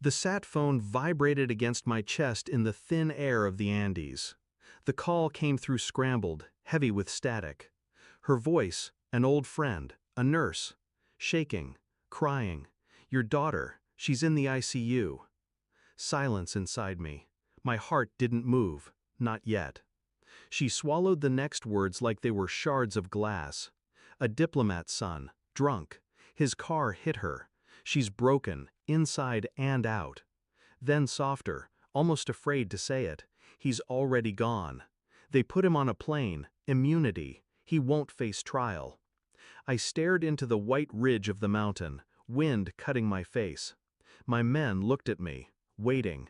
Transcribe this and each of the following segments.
The sat phone vibrated against my chest in the thin air of the Andes. The call came through scrambled, heavy with static. Her voice, an old friend, a nurse, shaking, crying, "Your daughter, she's in the ICU." Silence inside me. My heart didn't move, not yet. She swallowed the next words like they were shards of glass. "A diplomat's son, drunk. His car hit her. She's broken, inside and out." Then softer, almost afraid to say it, "He's already gone. They put him on a plane, immunity. He won't face trial." I stared into the white ridge of the mountain, wind cutting my face. My men looked at me, waiting.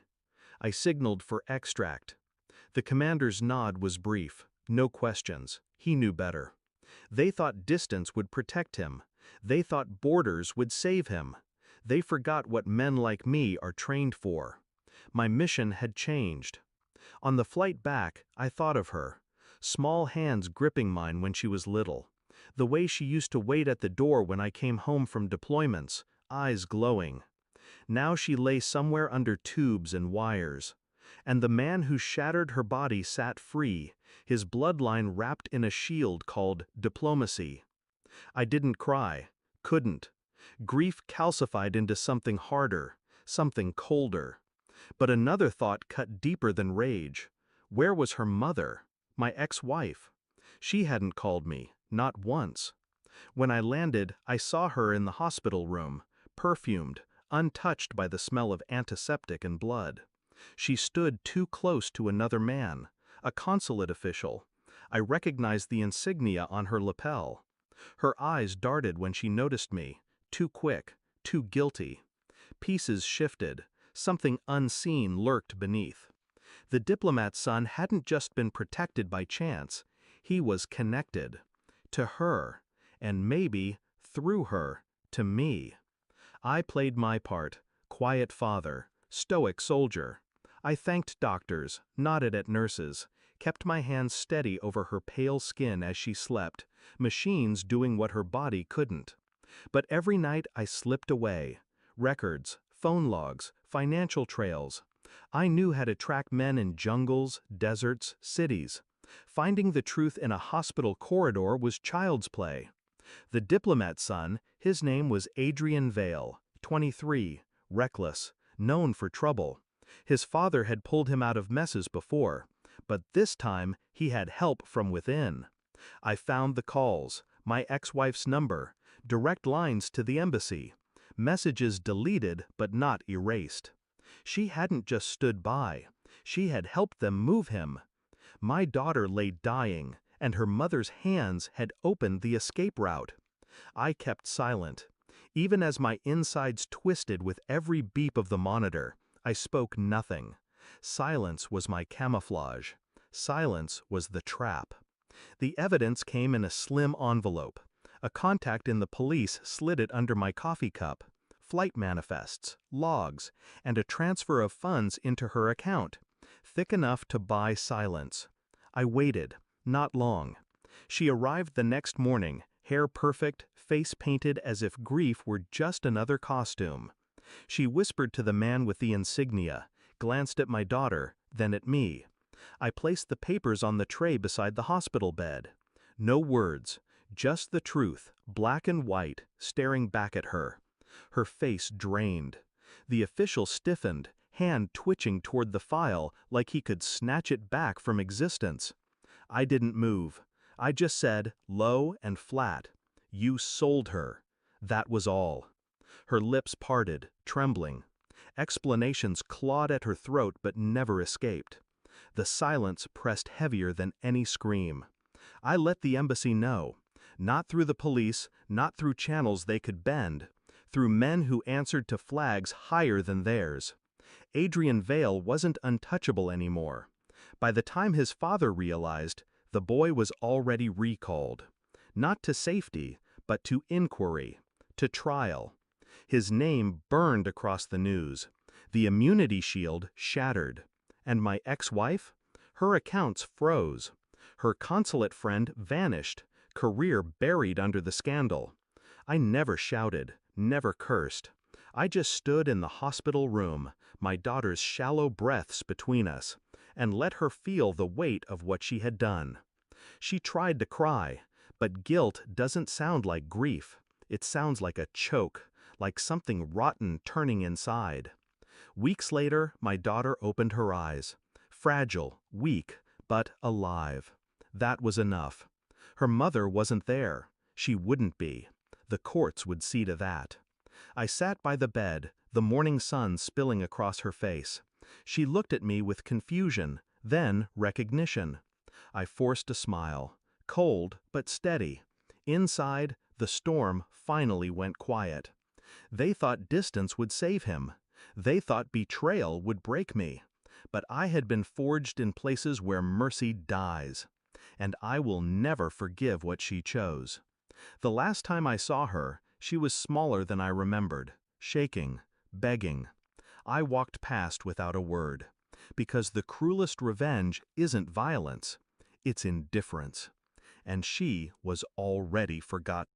I signaled for extract. The commander's nod was brief, no questions. He knew better. They thought distance would protect him. They thought borders would save him. They forgot what men like me are trained for. My mission had changed. On the flight back, I thought of her. Small hands gripping mine when she was little. The way she used to wait at the door when I came home from deployments, eyes glowing. Now she lay somewhere under tubes and wires. And the man who shattered her body sat free, his bloodline wrapped in a shield called diplomacy. I didn't cry, couldn't. Grief calcified into something harder, something colder. But another thought cut deeper than rage. Where was her mother, my ex-wife? She hadn't called me, not once. When I landed, I saw her in the hospital room, perfumed, untouched by the smell of antiseptic and blood. She stood too close to another man, a consulate official. I recognized the insignia on her lapel. Her eyes darted when she noticed me, too quick, too guilty. Pieces shifted, something unseen lurked beneath. The diplomat's son hadn't just been protected by chance, he was connected. To her, and maybe, through her, to me. I played my part, quiet father, stoic soldier. I thanked doctors, nodded at nurses, kept my hands steady over her pale skin as she slept, machines doing what her body couldn't. But every night I slipped away. Records, phone logs, financial trails. I knew how to track men in jungles, deserts, cities. Finding the truth in a hospital corridor was child's play. The diplomat's son, his name was Adrian Vale, 23, reckless, known for trouble. His father had pulled him out of messes before, but this time he had help from within. I found the calls, my ex-wife's number, direct lines to the embassy, messages deleted but not erased. She hadn't just stood by, she had helped them move him. My daughter lay dying, and her mother's hands had opened the escape route. I kept silent. Even as my insides twisted with every beep of the monitor, I spoke nothing. Silence was my camouflage. Silence was the trap. The evidence came in a slim envelope. A contact in the police slid it under my coffee cup. Flight manifests, logs, and a transfer of funds into her account. Thick enough to buy silence. I waited. Not long. She arrived the next morning, hair perfect, face painted as if grief were just another costume. She whispered to the man with the insignia, glanced at my daughter, then at me. I placed the papers on the tray beside the hospital bed. No words, just the truth, black and white, staring back at her. Her face drained. The official stiffened, hand twitching toward the file like he could snatch it back from existence. I didn't move. I just said, low and flat, "You sold her." That was all. Her lips parted, trembling. Explanations clawed at her throat but never escaped. The silence pressed heavier than any scream. I let the embassy know. Not through the police, not through channels they could bend. Through men who answered to flags higher than theirs. Adrian Vale wasn't untouchable anymore. By the time his father realized, the boy was already recalled. Not to safety, but to inquiry, to trial. His name burned across the news. The immunity shield shattered. And my ex-wife? Her accounts froze. Her consulate friend vanished, career buried under the scandal. I never shouted, never cursed. I just stood in the hospital room, my daughter's shallow breaths between us, and let her feel the weight of what she had done. She tried to cry, but guilt doesn't sound like grief. It sounds like a choke, like something rotten turning inside. Weeks later, my daughter opened her eyes. Fragile, weak, but alive. That was enough. Her mother wasn't there. She wouldn't be. The courts would see to that. I sat by the bed, the morning sun spilling across her face. She looked at me with confusion, then recognition. I forced a smile, cold but steady. Inside, the storm finally went quiet. They thought distance would save him. They thought betrayal would break me. But I had been forged in places where mercy dies. And I will never forgive what she chose. The last time I saw her, she was smaller than I remembered, shaking, begging. I walked past without a word. Because the cruelest revenge isn't violence, it's indifference. And she was already forgotten.